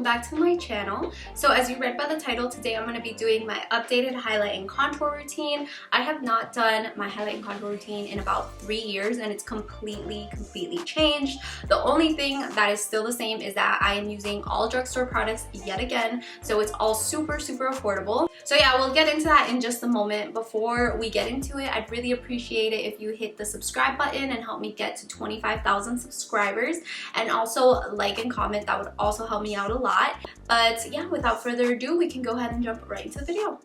welcome back to my channel. So as you read by the title, today I'm going to be doing my updated highlight and contour routine. I have not done my highlight and contour routine in about 3 years and it's completely changed. The only thing that is still the same is that I am using all drugstore products yet again, so it's all super affordable. So yeah, we'll get into that in just a moment. Before we get into it, I'd really appreciate it if you hit the subscribe button and help me get to 25,000 subscribers, and also like and comment. That would also help me out a lot. But yeah, without further ado, we can go ahead and jump right into the video.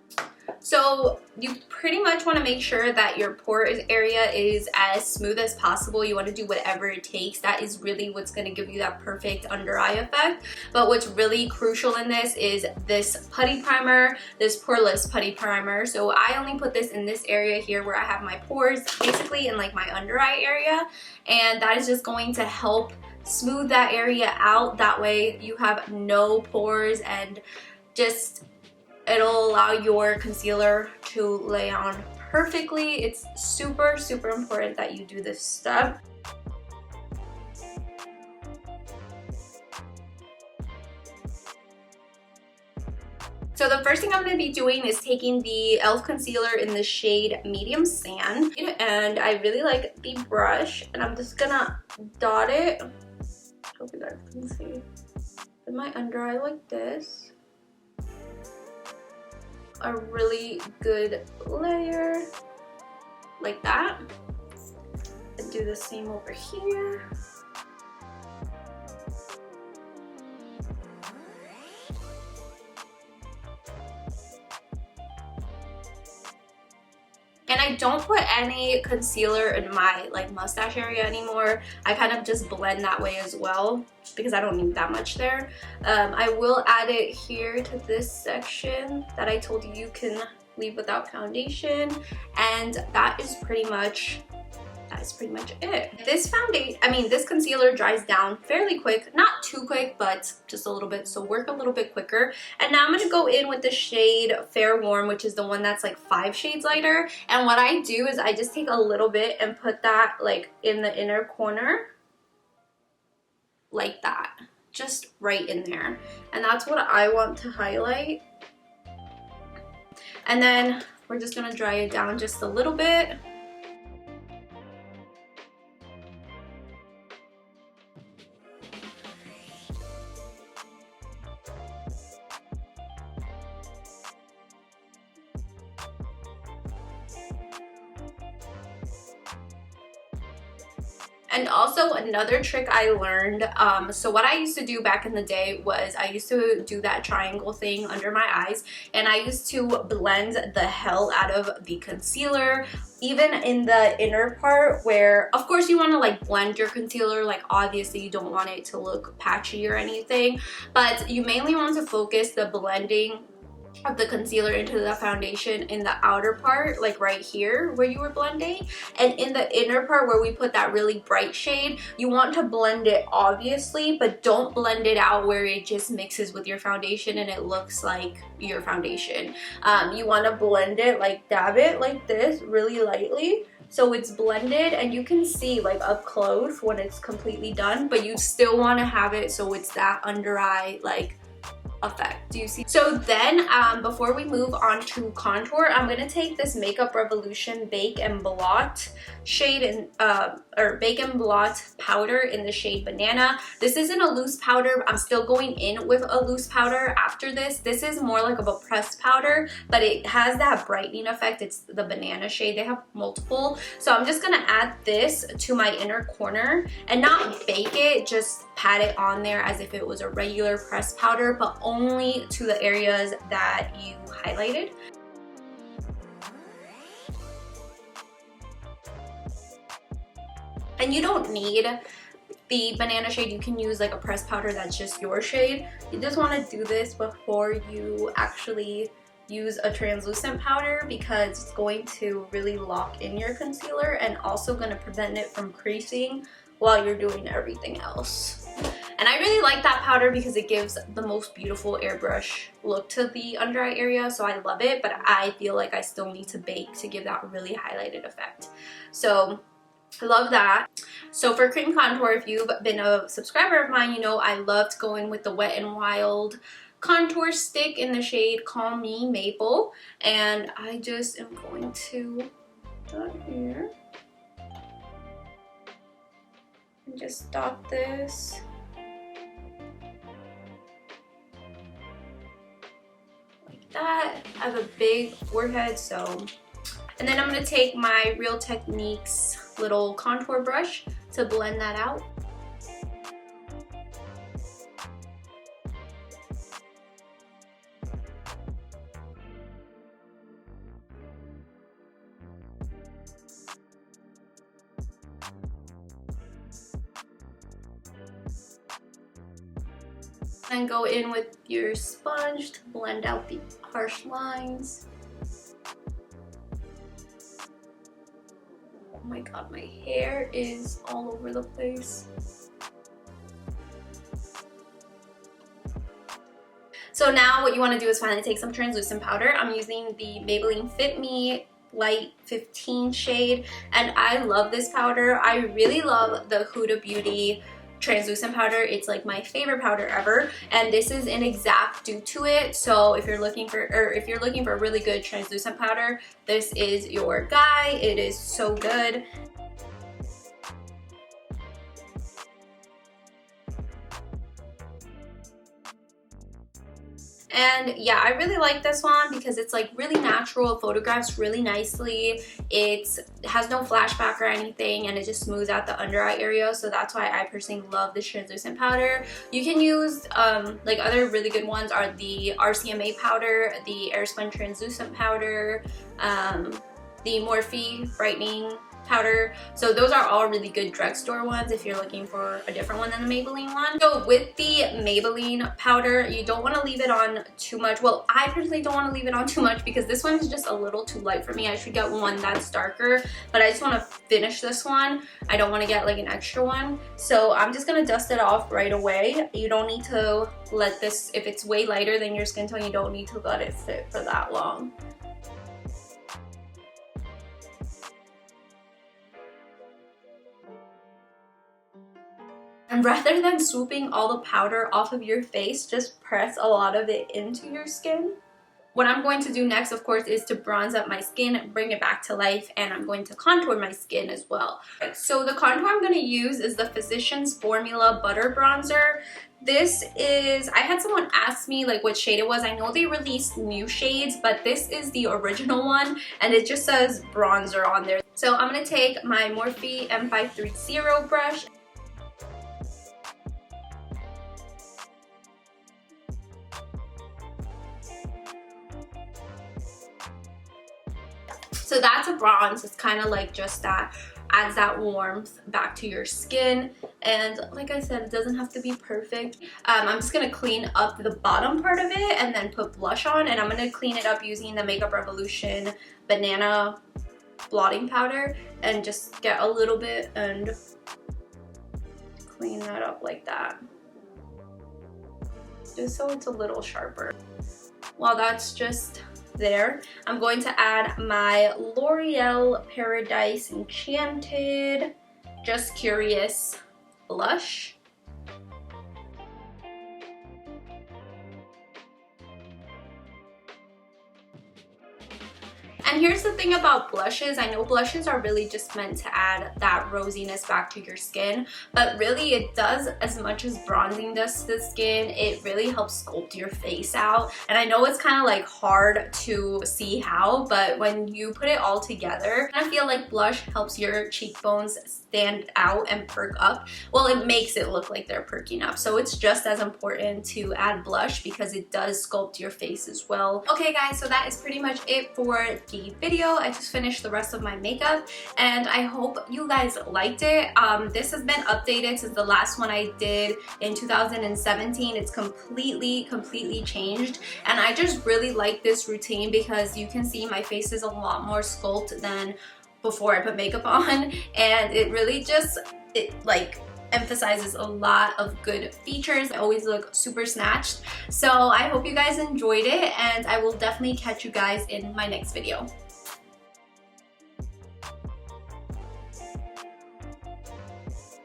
So you pretty much want to make sure that your pore area is as smooth as possible. You want to do whatever it takes. That is really what's going to give you that perfect under eye effect. But what's really crucial in this is this putty primer, this poreless putty primer. So I only put this in this area here where I have my pores, basically in like my under eye area, and that is just going to help smooth that area out. That way you have no pores, and just it'll allow your concealer to lay on perfectly. It's super important that you do this step. So the first thing I'm going to be doing is taking the e.l.f. concealer in the shade Medium Sand, and I really like the brush, and I'm just gonna dot it. Hope you guys can see in my under eye like this. A really good layer like that, and do the same over here. And I don't put any concealer in my like mustache area anymore. I kind of just blend that way as well because I don't need that much there. I will add it here to this section that I told you you can leave without foundation, and that is pretty much it. This this concealer dries down fairly quick, not too quick, but just a little bit, so work a little bit quicker. And now I'm going to go in with the shade Fair Warm, which is the one that's like 5 shades lighter. And what I do is I just take a little bit and put that like in the inner corner like that, just right in there. And that's what I want to highlight. And then we're just going to dry it down just a little bit. And also another trick I learned, so what I used to do back in the day was I used to do that triangle thing under my eyes, and I used to blend the hell out of the concealer, even in the inner part where, of course, you want to like blend your concealer. Like obviously you don't want it to look patchy or anything, but you mainly want to focus the blending of the concealer into the foundation in the outer part, like right here where you were blending, and in the inner part where we put that really bright shade, you want to blend it obviously, but don't blend it out where it just mixes with your foundation and it looks like your foundation. You want to blend it, like dab it like this really lightly so it's blended, and you can see like up close when it's completely done, but you still want to have it so it's that under eye like effect. Do you see? So then before we move on to contour, I'm going to take this Makeup Revolution Bake and Blot shade in or Bake and Blot powder in the shade Banana. This isn't a loose powder. I'm still going in with a loose powder after this. This is more like of a pressed powder, but it has that brightening effect. It's the Banana shade. They have multiple. So I'm just going to add this to my inner corner and not bake it, just pat it on there as if it was a regular pressed powder, but only to the areas that you highlighted. And you don't need the Banana shade. You can use like a pressed powder that's just your shade. You just want to do this before you actually use a translucent powder, because it's going to really lock in your concealer and also going to prevent it from creasing while you're doing everything else. And I really like that powder because it gives the most beautiful airbrush look to the under eye area, so I love it, but I feel like I still need to bake to give that really highlighted effect. So I love that. So for cream contour, if you've been a subscriber of mine, you know I love to go in with the Wet n Wild contour stick in the shade Call Me Maple. And I just am going to put that here. And just dot this. Like that. I have a big forehead, so. And then I'm going to take my Real Techniques little contour brush to blend that out. And go in with your sponge to blend out the harsh lines. Oh my god, my hair is all over the place. So now what you want to do is finally take some translucent powder. I'm using the Maybelline Fit Me Light 15 shade, and I love this powder. I really love the Huda Beauty translucent powder. It's like my favorite powder ever, and this is an exact dupe to it. So if you're looking for a really good translucent powder, this is your guy. It is so good. And yeah, I really like this one because it's like really natural, it photographs really nicely, it has no flashback or anything, and it just smooths out the under eye area. So that's why I personally love this translucent powder. You can use like other really good ones are the RCMA powder, the Airspun translucent powder, the Morphe brightening powder. So those are all really good drugstore ones if you're looking for a different one than the Maybelline one. So with the Maybelline powder, you don't want to leave it on too much. Well, I personally don't want to leave it on too much because this one is just a little too light for me. I should get one that's darker, but I just want to finish this one. I don't want to get like an extra one. So I'm just going to dust it off right away. You don't need to let this, if it's way lighter than your skin tone, you don't need to let it sit for that long. And rather than swooping all the powder off of your face, just press a lot of it into your skin. What I'm going to do next, of course, is to bronze up my skin, bring it back to life, and I'm going to contour my skin as well. So the contour I'm going to use is the Physicians Formula Butter Bronzer. This is, I had someone ask me like what shade it was. I know they released new shades, but this is the original one, and it just says bronzer on there. So I'm going to take my Morphe M530 brush. So that's a bronze. It's kind of like just that, adds that warmth back to your skin. And like I said, it doesn't have to be perfect. I'm just going to clean up the bottom part of it and then put blush on. And I'm going to clean it up using the Makeup Revolution Banana blotting powder and just get a little bit and clean that up like that. Just so it's a little sharper. While that's just there, I'm going to add my L'Oreal Paradise Enchanted Just Curious blush. And here's the thing about blushes. I know blushes are really just meant to add that rosiness back to your skin, but really it does as much as bronzing does to the skin. It really helps sculpt your face out. And I know it's kind of like hard to see how, but when you put it all together, I feel like blush helps your cheekbones stand out and perk up. Well, it makes it look like they're perking up. So it's just as important to add blush because it does sculpt your face as well. Okay guys, so that is pretty much it for the video. I just finished the rest of my makeup and I hope you guys liked it. This has been updated since the last one I did in 2017. It's completely changed, and I just really like this routine because you can see my face is a lot more sculpted than before I put makeup on, and it really just, like emphasizes a lot of good features. I always look super snatched. So I hope you guys enjoyed it, and I will definitely catch you guys in my next video.